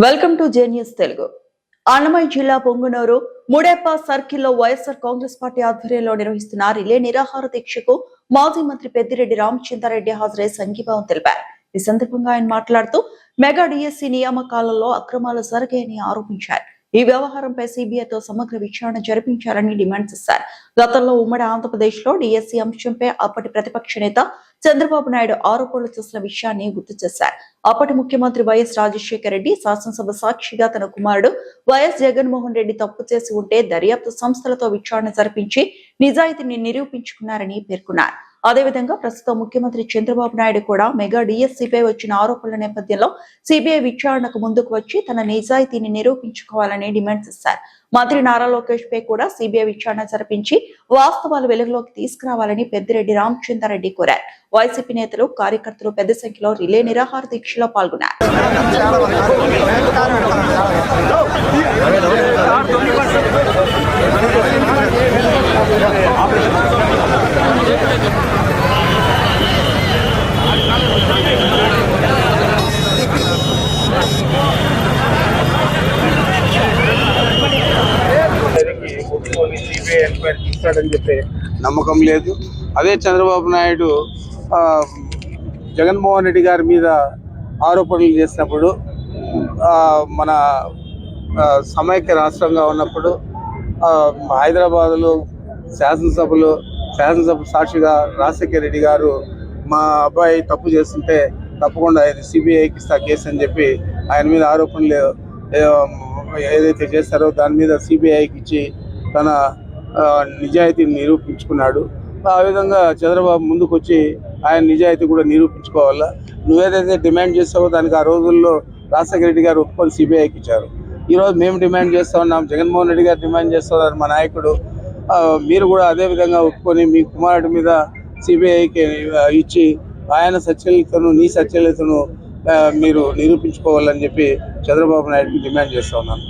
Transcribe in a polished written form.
Welcome to జేన్యూస్ తెలుగు. అన్నమయ్య జిల్లా పొంగునూరు ముడేప సర్కిల్లో వైఎస్ఆర్ కాంగ్రెస్ పార్టీ ఆధ్వర్యంలో నిర్వహిస్తున్న రిలే నిరాహార దీక్షకు మాజీ మంత్రి పెద్దిరెడ్డి రామచంద్రారెడ్డి హాజరై సంఘీభావం తెలిపారు. ఈ సందర్భంగా ఆయన మాట్లాడుతూ మెగా డిఎస్సి నియామకాలలో అక్రమాలు జరిగాయని ఆరోపించారు. ఈ వ్యవహారంపై సిబిఐతో సమగ్ర విచారణ జరిపించాలని డిమాండ్ చేశారు. గతంలో ఉమ్మడి ఆంధ్రప్రదేశ్ లో డిఎస్సి అంశంపై అప్పటి ప్రతిపక్ష నేత చంద్రబాబు నాయుడు ఆరోపణలు చేసిన విషయాన్ని గుర్తు చేశారు. అప్పటి ముఖ్యమంత్రి వైఎస్ రాజశేఖర రెడ్డి శాసనసభ సాక్షిగా తన కుమారుడు వైఎస్ జగన్మోహన్ రెడ్డి తప్పు చేసి ఉంటే దర్యాప్తు సంస్థలతో విచారణ జరిపించి నిజాయితీని నిరూపించుకున్నారని పేర్కొన్నారు. అదేవిధంగా ప్రస్తుతం ముఖ్యమంత్రి చంద్రబాబు నాయుడు కూడా మెగా డిఎస్సిపై వచ్చిన ఆరోపణల నేపథ్యంలో సిబిఐ విచారణకు ముందుకు వచ్చి తన నిజాయితీని నిరూపించుకోవాలని డిమాండ్ చేశారు. మంత్రి నారా లోకేష్ పై కూడా సిబిఐ విచారణ జరిపించి వాస్తవాలు వెలుగులోకి తీసుకురావాలని పెద్దిరెడ్డి రామచంద్రారెడ్డి కోరారు. వైసీపీ నేతలు కార్యకర్తలు పెద్ద సంఖ్యలో రిలే నిరాహార దీక్షలో పాల్గొన్నారు. నమ్మకం లేదు. అదే చంద్రబాబు నాయుడు జగన్మోహన్ రెడ్డి గారి మీద ఆరోపణలు చేసినప్పుడు మన సమైక్య రాష్ట్రంగా ఉన్నప్పుడు హైదరాబాద్లో శాసనసభ సాక్షిగా రాజశేఖర రెడ్డి గారు మా అబ్బాయి తప్పు చేస్తుంటే తప్పకుండా ఇది సిబిఐకి ఇస్తా కేసు అని చెప్పి ఆయన మీద ఆరోపణలు ఏదైతే చేస్తారో దాని మీద సిబిఐకి ఇచ్చి తన నిజాయితీని నిరూపించుకున్నాడు. ఆ విధంగా చంద్రబాబు ముందుకు వచ్చి ఆయన నిజాయితీ కూడా నిరూపించుకోవాలా. నువ్వేదైతే డిమాండ్ చేస్తావో దానికి ఆ రోజుల్లో రాజశేఖర రెడ్డి గారు ఒప్పుకొని సిబిఐకి ఇచ్చారు. ఈరోజు మేము డిమాండ్ చేస్తూ ఉన్నాం, జగన్మోహన్ రెడ్డి గారు డిమాండ్ చేస్తున్నారు మా నాయకుడు. మీరు కూడా అదే విధంగా ఒప్పుకొని మీ కుమారుడి మీద సిబిఐకి ఇచ్చి ఆయన సత్యలతను నీ సత్యలతను మీరు నిరూపించుకోవాలని చెప్పి చంద్రబాబు నాయుడుకి డిమాండ్ చేస్తూ ఉన్నాను.